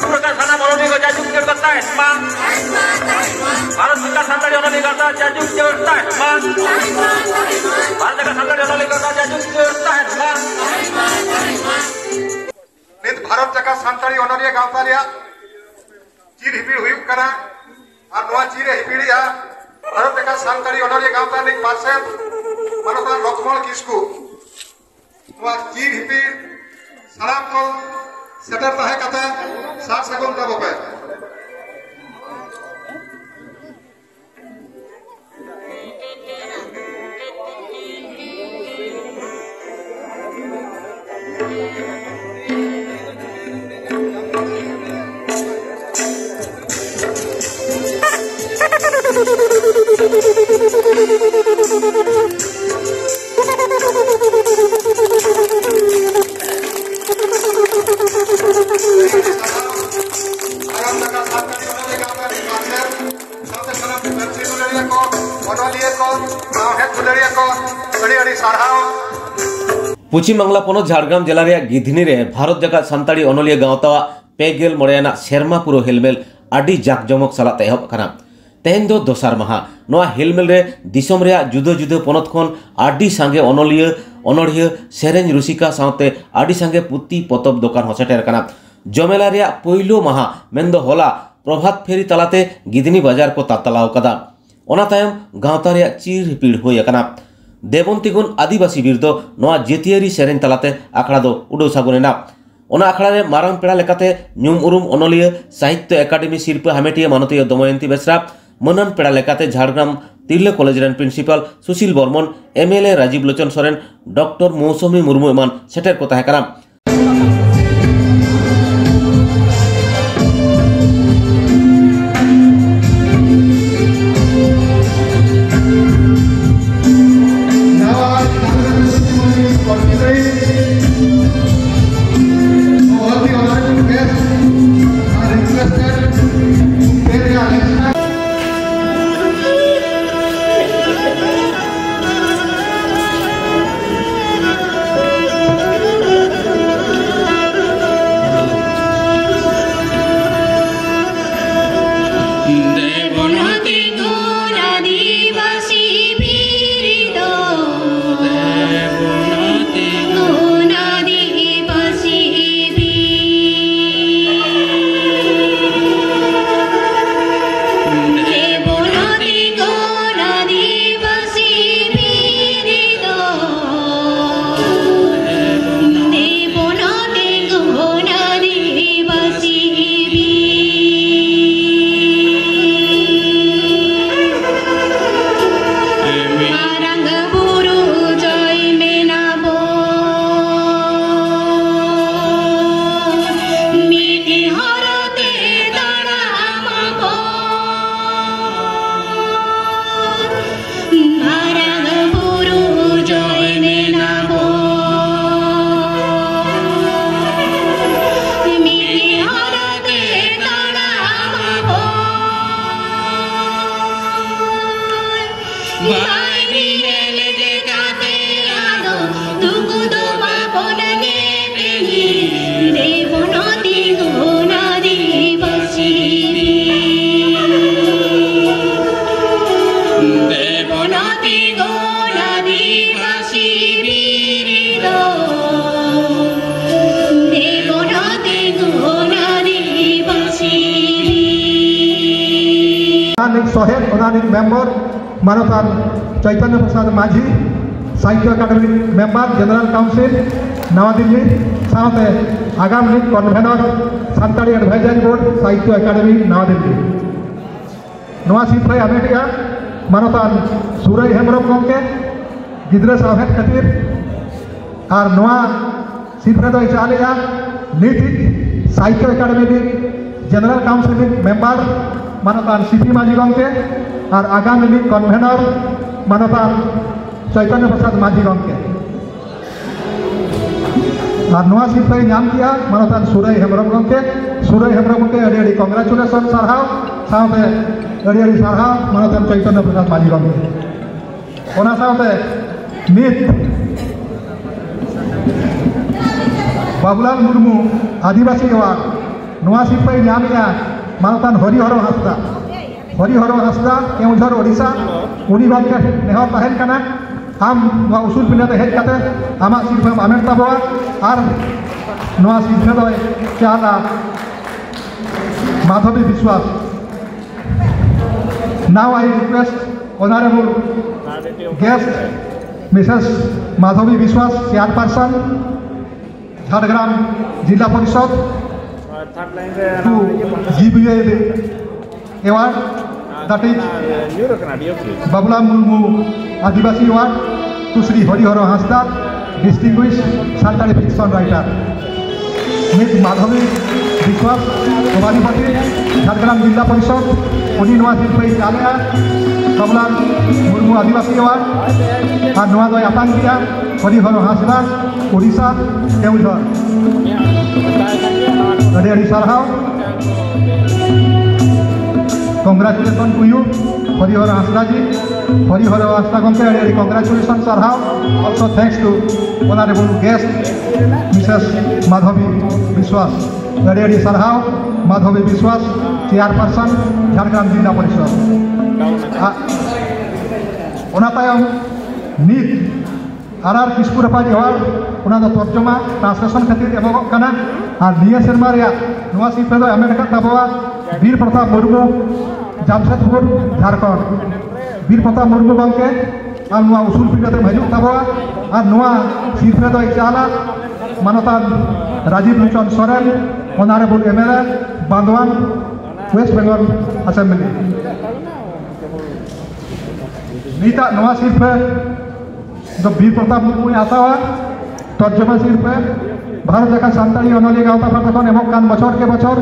सरकार साना मनोनी को जाजुक करता है भारत सरकार संताड़ी ओनली करता जाजुक करता है भारत सरकार संताड़ी ओनली करता जाजुक करता है नित भारत जगह संताड़ी ओनली गांवता लिया चीर हिपीड़ हुई करा और नवा चीरे हिपीड़िया भारत जगह संताड़ी ओनली गांवता लिक पासे मनोता लक्ष्मण किस्कू नवा चीर हिपीड़ सलाम को सेटर तहे कते सार सगुन का बपे पश्चिम बांगला पनत झाड़ग्राम जिला गिधनी रे भारत जगह सानताड़ी अनलिया गांवता पेगेल मोड़ेना शेरमा पुरो हेलमेल आडी जाकजमक साला एहब कना तेहन दो दोसार माहा नोआ हेलमेल रे दिसम रे जुदा जुदा पनत खन आडी सांगे अनलिया अनड़िया सेरेंज रुसिका सावते आडी सांगे पुती पतब दुकान हसेटर कना जमेला रे पहिलो माहा मेंदो होला प्रभात फेरी तलाते गिधनी बाजार को तातलाव कदा ओना तायम गांवता रे चीर हिपीड़ होय कना देवंतीगुन आदिवासी बिरदो नोआ जेतियारी सेरेंज तलाते आखड़ा दो उडो सागुनेना ओना आखड़ा रे मारांग पेड़ा लेकाते न्यूम उरुम अनलिया साहित्य एकाडेमी शिल्प हामेटिया मानतीय दमयंती बेसरा मनन पेड़ा लेकाते झाड़ग्राम तिरले कॉलेज रेन प्रिंसिपल सुशील बर्मन एमएलए राजीव लोचन सोरेन डॉक्टर मौसमी मुर्मू एमान सेटर को ताहेकाना मेंबर मानतान चैतन्य प्रसाद माझी साहित्य अकादमी मेंबर जनरल काउंसिल नवा दिल्ली साथे आगाम कन्वेनर सानताड़ी एडवाइजरी बोर्ड साहित्य अकादमी नवा दिल्ली नवा सिफाई आमेटिया मानतान सुरई हेमरम गंके गिद्रा साहेब खातिर और नवा सिफाई दो चालिया नीति साहित्य अकादमी जनरल काउंसिल मेंबर मानतान सीपी माझी गंके और आगामी कन्वेनर मानतान चैतन्य प्रसाद माझी गंके और नवा सिफाई नाम किया मानतान सुरई हेमरम गंके अड़ी कंग्रेचुलेसन सारहाव साथे अड़ी सारहाव मानतान चैतन्य प्रसाद माझी गंके ओना साथे नित बाबूलाल मुर्मू आदिवासी अवार्ड नवा सिरफाई नामिया मानतान हरिहर हांसदा केउझर ओडिशा उनी गमके नेहर तहन कना आम नवा उसूल पिंडाते हेज काते आमा सिरफाम आमेन ताबोआ आर नवा सिरफा दो चाला माधवी विश्वास। Now I request Honorable guest Mrs. Madhavi Vishwas, Chairperson, Jhargram Jilla Parishad, to give you the award, that is Babula Murmu Adivasi Award to Sri Harihara Hansda, distinguished Santali fiction writer. Ms. Madhavi Vishwas, Bhavanipati, Jhargram Jilla Parishad, उनी नवा सिरफाई चालेआ बाबूला मुर्मू आदिवासी award और नवा दो आपान किया हरिहर हांसदा ओडिशा केउझर अड़ी सारहाव congratulation to you Harihar Hansda ji Harihar Hansda गमके अड़ी कंग्रेचुलेशन सारहाव also thanks to honourable guest Mrs Madhavi Biswas अड़ी सारहाव माधवी विश्वास चेयरपर्सन झारखंड जिला परिषद नीत आर किस्पुरपाज अवार्ड तर्जमा ट्रांसलेशन खातिर एमोगना और निया सेरमा नवा सिरफा दो एमेट ताबोआ वीर प्रताप मुर्मू जामशेदपुर झारखंड वीर प्रताप मुर्मू गमके और नवा उसूल पिंडाते हजूग ताबोआ और नवा सिरफा दो चाला मानतान Rajib Lochan Soren honourable MLA Bandwan West Bengal assembly नीता नवा सिरफा जो वीर प्रताप मुर्मू आतावा तर्जमा सिरफा भारत जाका सानताड़ी अनलिया गावता प्रथम एमक कान बछर के बछर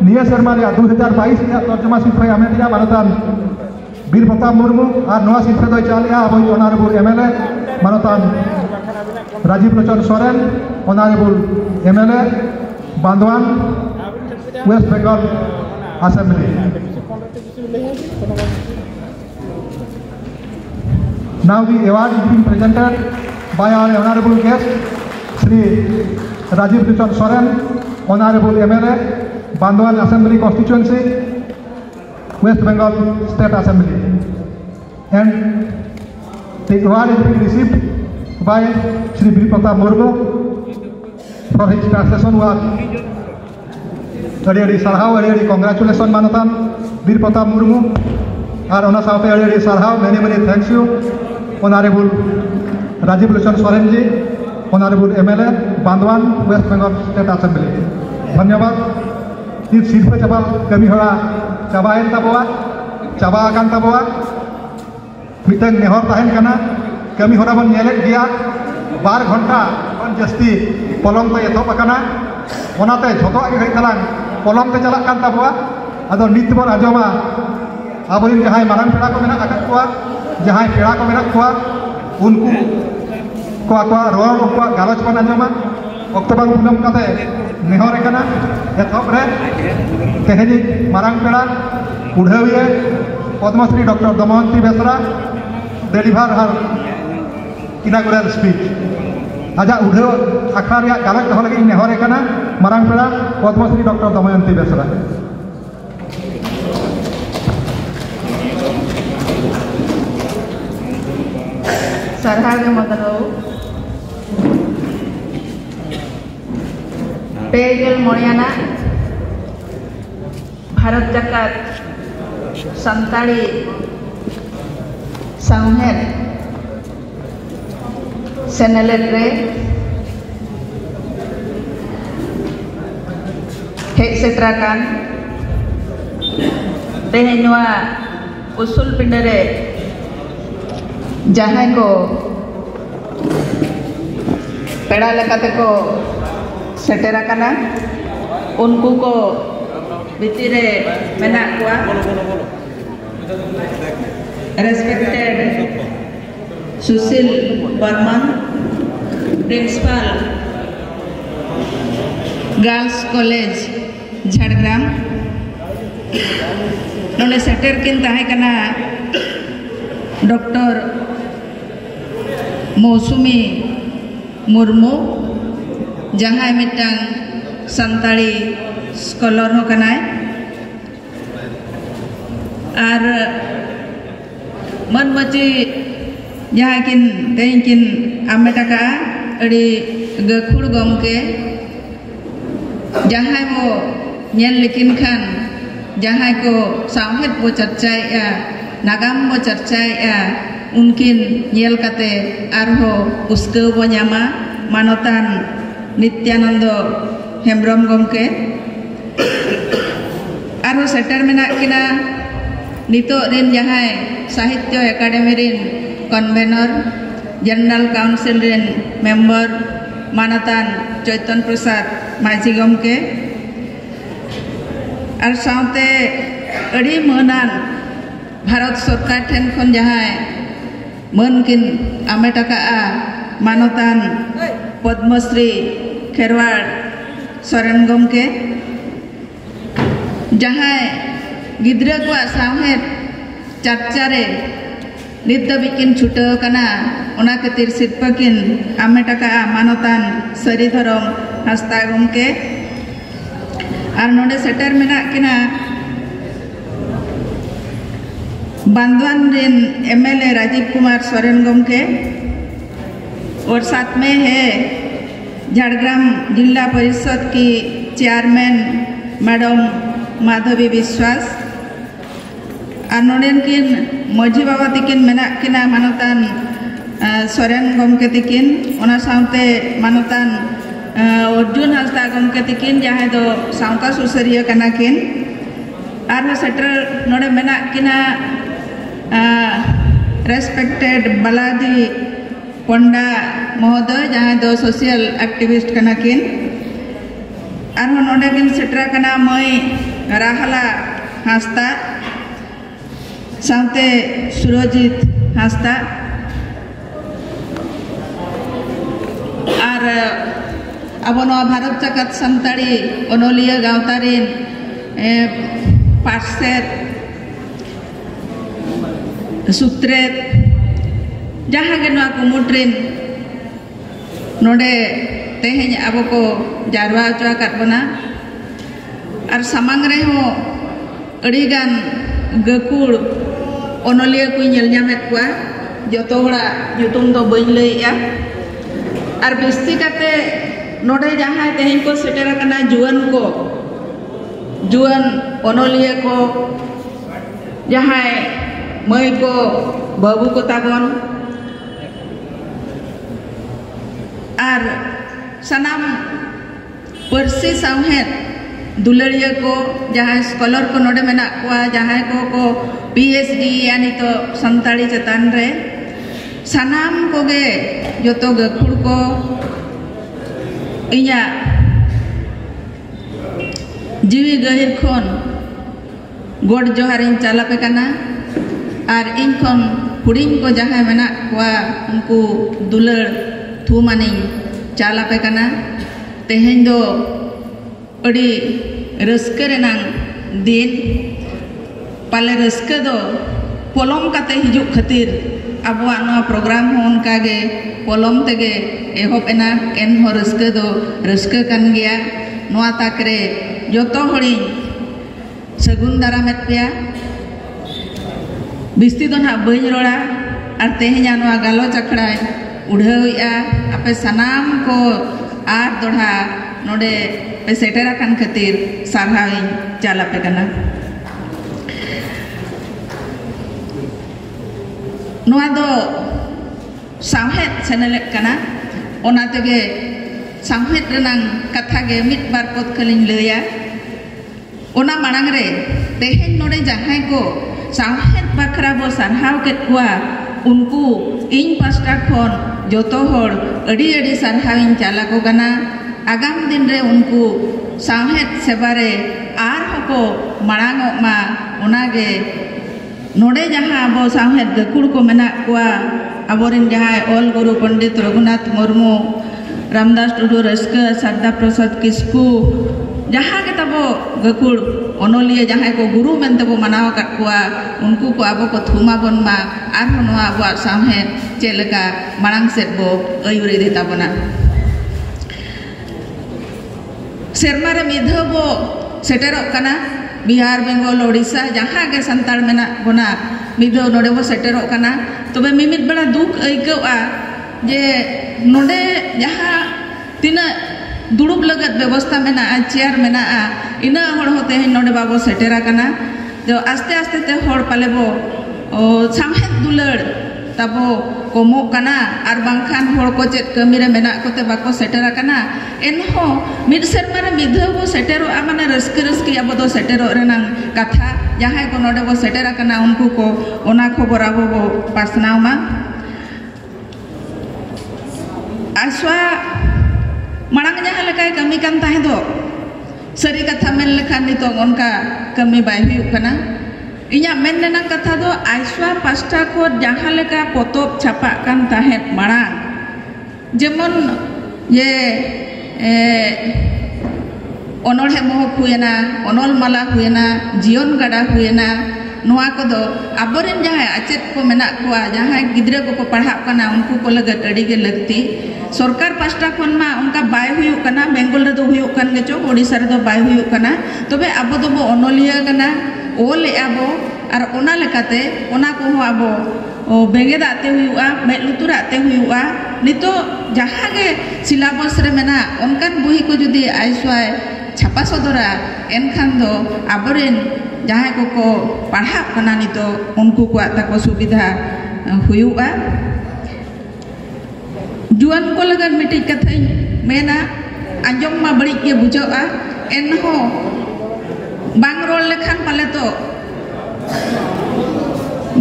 निया सेरमा 2022 तर्जमा सिरफा आमेदिया मानतान वीर प्रताप मुर्मू और नवा सिरफा दो चालिया अब ऑनरेबल एमएलए मानतान Rajib Lochan Soren honourable MLA Bandwan West Bengal Assembly. Now the award is being presented by our honorable guest, Sri Rajiv Lochon Soren, Honorable MLA, Bandwan Assembly Constituency, West Bengal State Assembly. And the award is being received by Sri Bir Pratap Murmu for his translation work. अड़ी सारहाव अड़ी congratulation मानतान वीर प्रताप मुर्मू और साथे अड़ी सारहाव many many thanks you honourable Rajib Lochan Soren ji honourable MLA Bandwan West Bengal state assembly धन्यवाद। इन सिरफा चाबा कमी हरा चाबायन ताबोआ चाबाकान ताबोआ मिटन नेहर तहन कना कमी हरा बन नेलेक गया 12 घंटा खन जस्ती पलम तो एथब अकाना ओनाते झोतो घड़ी तलांग पलम ते चला कान ताबोआ आदो नित बन आजमा आबोरिन जहां मारांग पेड़ा को मेना आकत कोआ जहां पेड़ा को मेना कोआ उनको कोआ रोल को गालोच बन आजमा अक्टोबर पुनम काते नेहर कना एथब रे तेहनी मारांग पेड़ा उढ़ाविए पद्मश्री डॉक्टर दमयंती बेसरा डिलीवर हर इनागुरल स्पीच आजा उढ़ाव आखड़ा गालोच दो लगे नेहर कना मारांग पेड़ा पद्मश्री डॉक्टर दमयंती बेसरा। सरहागे मदनो पेगल मोड़ियाना भारत जाकात संताड़ी साउहेर सेनेलेट रे हेज सेट्राकान तेहेनुआ उसूल पिंडरे जहां को पेड़ा लेकाते को सेटेरा कना उनको को भितरे मेना कुआ respected Sushil Barman principal girls college Jhargram नोने सेटर किन ताहे कना doctor Mousumi Murmu jahai mitang santari scholar ho kanai ar man maci jahakin tengkin ametaka adi gakhur gomke jahai mo nyel likin khan jahai ko sawhet bo charchai ya nagam bo charchai ya unkin nyel kate arho uskeu bo nyama manotan Nityanando Hembrom gomke arho setter menak kina nito rin jahai Sahitya Academy rin convener General Council rin member Manatan Chaitan Prasad Maji gomke ar saute adi manan Bharat Sarkar ten khon jahai mankin ametaka a Manatan Padmasri Kherwal Soren gomke jahai gidra ko sawhet charchare nitda bikin chutau kana ona katir sitpakin ametaka Manatan Saridharam Hasta gomke ar node setter menak kina Bandwan rin MLA Rajiv Kumar Soren gomke और साथ में है झारग्राम जिला परिषद की chairman madam Madhavi विश्वास और नोडेन किन मझी बाबा तिकिन मेना किना मानतान सोरेन गमके तिकिन ओना साउते मानतान अर्जुन हांसदा गमके तिकिन जहां दो साउता सुसरिया कना किन और सेटर नोडे मेना किना रेस्पेक्टेड बालाजी पंडा महोदय जहां दो सोशल एक्टिविस्ट कना किन और नोडे किन सेटरा कना मई राहला हांसदा साउते सुरजित हांसदा और अब भारत जगत संताड़ी ओनोलिया गावतारिन पार्सेट सुत्रेत जहाँ के नवा कुमुट्रिन नोडे तेहें अब को जारवा चुआ करबना और सामांग रे हो अड़ीगान गकुड़ ओनोलिया कुई नेल ᱧᱟᱢᱮᱫ ᱠᱚᱣᱟ ᱡᱚᱛᱚ ᱦᱚᱲᱟᱜ ᱧᱩᱛᱩᱢ ᱫᱚ ᱵᱟᱹᱧ ᱞᱟᱹᱭᱮᱜᱼᱟ और बिस्ती करते नोडे जहाँ तेहें को सेटर करना जुआन ओनोलिया को जहाँ मई को बाबू को ताबन और सनाम परसी सावहेद दुलरिया को जहाँ स्कॉलर को नोडे मेना को जहाँ को PhD यानी तो संताड़ी चतान रे सनाम को गे जो तो गखुड़ को इया जीवी गहिर खन गोड जोहारिन चाला पे कना और इन खन हुडिंग को जहाँ मेना को उनको दुलर थुमानी चाला पे कना तेहें दो अड़ी रस्के रेनांग दिन पाले रस्के दो पोलम काते हिजुक खतिर अबुआ नवा प्रोग्राम हो उनका गे पोलम तेगे एहोब एना एन हो रस्के दो रस्के कन गया नवा ताकरे जोतो हड़ी सगुन दारामेत पेया बिस्ती दो ना बइन रोड़ा और तेहें नवा गालो चखड़ा उड़ाइया आपे सनाम को आर दोढ़ा नोडे पे सेटेरा कन खतिर सारहाविन चाला पे कना नोआ दो सावहेद सेनेलेट कना ओना तेगे सावहेद रेनांग कथा गे मिट बार पोत खलिन लैया ओना मांग रे तेहें नोडे जहां को सावहेद बाखरा बो सारहाव केत कुआ उनको इन पास्टा खन जोतो होड़ अड़ी अड़ी सारहाविन चाला को कना आगाम दिन रे उनको सावहेद सेबारे आर हको मांगो मा ओनागे नोडे जहाँ अब सावहेद गकुड़ को मेना कुआ अबोरिन जहाँ ऑल गुरु पंडित रघुनाथ मुर्मू रामदास टुडू रस्के सरदा प्रसाद किस्कू जहाँ के तबो गकुड़ ओनोलिया जहाँ को गुरु में तबो मनाव कट कुआ उनको को अब को थुमा बन मा आर नोआ अब सावहेद चेलका मांग सेट बो अयुरी दे ताबना serma re midho bo seterok kana Bihar Bengal Odisha jaha ge santal mena bona midho node bo seterok kana tobe mimit bela duk aikawa je node jaha tina दुड़ुब लगत व्यवस्था में चेयर में इन होते नोडे बाबो सेटेरा कना जो आस्ते आस्ते ते होड़ पाले बो सामहेद दुलड़ तबो कोमो कना आर बांखान होड़ को चेत कमी रे मेना कोते बाको सेटेरा कना एनहो मिड सेरमा रे मिधो बो सेटेरो आ माने रस्के रस्के आबो दो सेटेरो रेना कथा जहां को नोडे बो सेटेरा कना उनको को ओना खबर आबो बो पासनाव मा आसवा मांग जहाँ लेकाय कमी कान ताहे दो सरी कथा मेन लेखान नितो उनका कमी बाय हुयुग कना इया मेन लेना कथा दो आइसवा पास्टा को जहाँ लेका पोतोब छापा कान ताहे मांग जेमन ये ओनोल हेमोहक हुएना ओनोल माला हुएना जीवन गाड़ा हुएना नोआ को दो आबोरेन जहाँ आचेत को मेना को जहाँ गिद्रे को पढ़ा कना उनको को लगत अड़ी के लगती सरकार पास्टा खन मा उनका बाय हुयुग कना बेंगल रे दो हुयुग कन गेचो ओडिसा रे दो बाय हुयुग कना तबे आबो दो ओनोलिया कना ओले आबो आर ओना लेकाते ओना को हो आबो बेंगे दाते हुयुगा मेलुतुराते हुयुगा नितो जहाँ के सिलेबस रे मेना उनकान बुही को जुदी आइसवाय छापा सदरा एनखान दो आबोरेन जहाँ को पढ़ा कना नितो उनको को ताको सुविधा हुयुगा जुआन को लगन मिट्टी कथा मेना आंजम मा बड़ी के बुझा एनहो बांग रोल लेखान पाले तो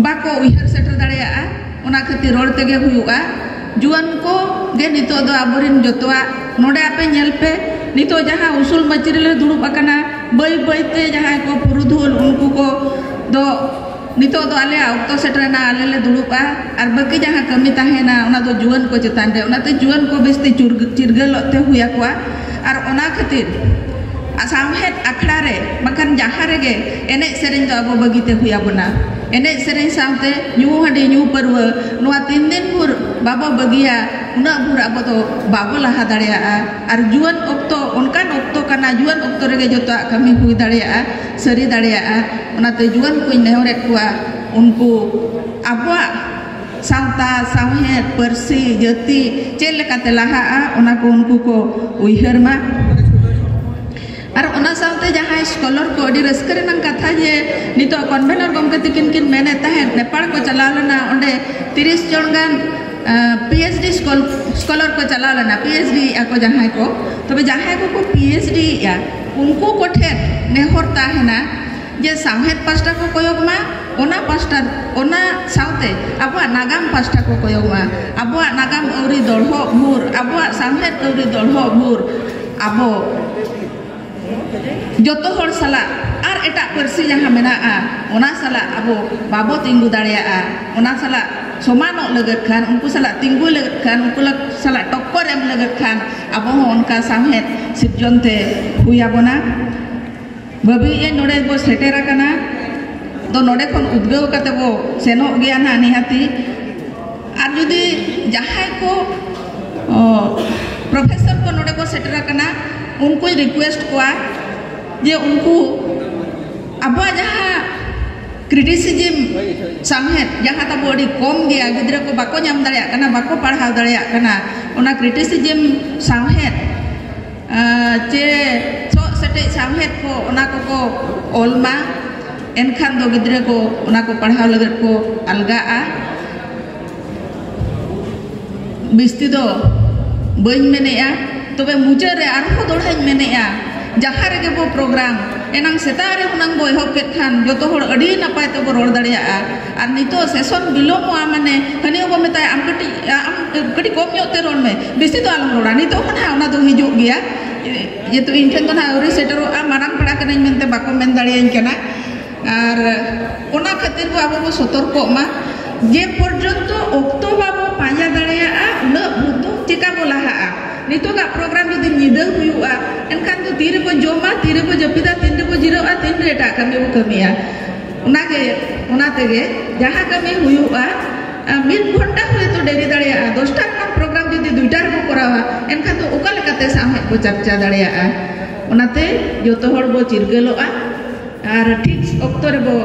बाको उहर सेटर दाड़िया ओना खातिर रोड तेगे हुयुगा जुआन को गे नितो दो आबोरिन जतवा नोडे आपे नेल पे नितो जहां उसूल मचरी ले दुड़ुब अकना बई बईते जहां को पुरुधुल उनको को दो नितो दो आले ऑक्टो सेटरना आले ले दुड़ुबा आर बाकी जहां कमी ताहेना ओना दो जुआन को चेतान रे ओनाते जुआन को बेस्ती चिरगलते हुया को आर ओना खातिर सामहेद अखड़ा रे बखान जहां रेगे एने सेरेन दो अबो बगीते हुया बना एने सेरेन सावते न्यू हडी न्यू परव नोआ 3 दिन भुर बाबो बगिया उना भुर अबो तो बाबो लहा दाड़िया आर जुआन ऑक्टो उनकान ऑक्टो कना जुआन ऑक्टो रेगे जतो कमी हुई दाड़िया सरी दाड़िया ओनाते जुआन को नेहरे कुआ उनको अबो सावता सावहेद परसी जति चेल लेकाते लहा ओना को उनको को उइहर मा और ओना सावते जहाँ स्कॉलर को अड़ी रस्कर नंग कथा जे नितो कन्वेनर गमके तिकिन किन मेने ताहे नेपाल को चला लेना ओंडे 30 जन गान पीएचडी स्कॉलर को चला लेना पीएचडी को जहाँ को तबे जहाँ को पीएचडी या उनको को ठेर नेहर ताहेना जे सामहेद पास्टा को कोयोग मा ओना पास्टा ओना सावते अबो नागाम पास्टा को कोयोग मा अबो नागाम औरी दळहो भूर अबो सामहेद औरी दळहो भूर अबो जोतो हर साला आर एटा परसी जहाँ मेना ओना साला अबो बाबो तिंगु दाड़िया ओना साला समानो लगत खान उनको साला तिंगु लगत खान उनको साला टक्कर एम लगत खान अबो उनका सामहेद सिर्जनते हुया बना बबी ये नोडे बो सेटेरा कना तो नोडे खन उद्गव कते बो सेनो गया ना निहाती आर जुदी जहाँ को प्रोफेसर को नोडे बो सेटेरा कना उनको रिक्वेस्ट कोआ जे उनको अब जहाँ क्रिटिसिज्म सामहेद जहाँ तब अड़ी कम गया गिद्रा को बाको नाम दाड़िया कना बाको पढ़ाव दाड़िया कना ओना क्रिटिसिज्म सामहेद चे सो सटे सामहेद को ओना को ओलमा एनखान दो गिद्रा को ओना को पढ़ाव लगत को अलगा बिस्ती दो बइन मेनेया तबे मुझे रे आरहो दोड़ाई मेनेया जहाँ रेगे बो प्रोग्राम एनांग सेतारे हुनांग बो एहब केत खान जतो होड़ अड़ी नपाय तबो रोड़ दाड़िया आर नितो सेशन बिलोमो माने हनियो बो मेताय आम कटी कम योते रोड़ में बेसी तो आलम रोड़ा नितो खना ओना दो हिजुग गया ये तो इनठेन तो ना औरी सेटरो मारांग पड़ा कनाई मेनते बाको मेन दाड़ियाñ कना आर ओना खातिर बो आबो सतर्क मा जे पर्यंतो ऑक्टो बाबो पाया दाड़िया उना बुद्धो चिका बो लाहा नितोगा प्रोग्राम जो निदा हुआ एनखान तो तीरे को जोमा तीरे को जपिदा तीन को जिरोआ तीन रेटा कमी वो कमिया उनागे उनातेगे जहाँ कमी हुआ मिड घंटा हुए तो डेरी दाड़िया 10टा प्रोग्राम जो 2टा को करावा एनखान तो ओका लेकाते सामहेद को चर्चा दाड़िया onate joto hor bo cirgeloa ar ঠিক okto re bo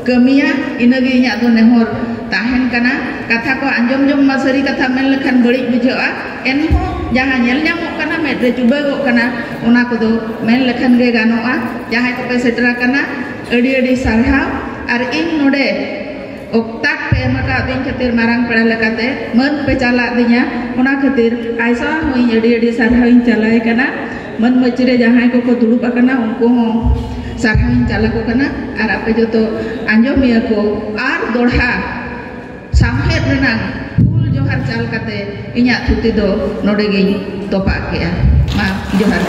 kamiya inage inya do nehor tahen kana katha ko anjom jom masari katha men lekhan badik bujoa enho jahan nyel nyamok kana medre jubagok kana ona kodo men lekhan ge ganoa jahan ko pe setera kana adi adi sarhaw ar in node oktak pe maka din khatir marang pada lekate men pe cala dinya ona khatir aisa hoi adi adi sarhaw in calai kana men machire jahan ko dulu kana unko sarhaw in cala ko kana ar ape joto anjom ya ko ar dorha samhet renang full johar cal kate inya thuti do node ge topa ke ma johar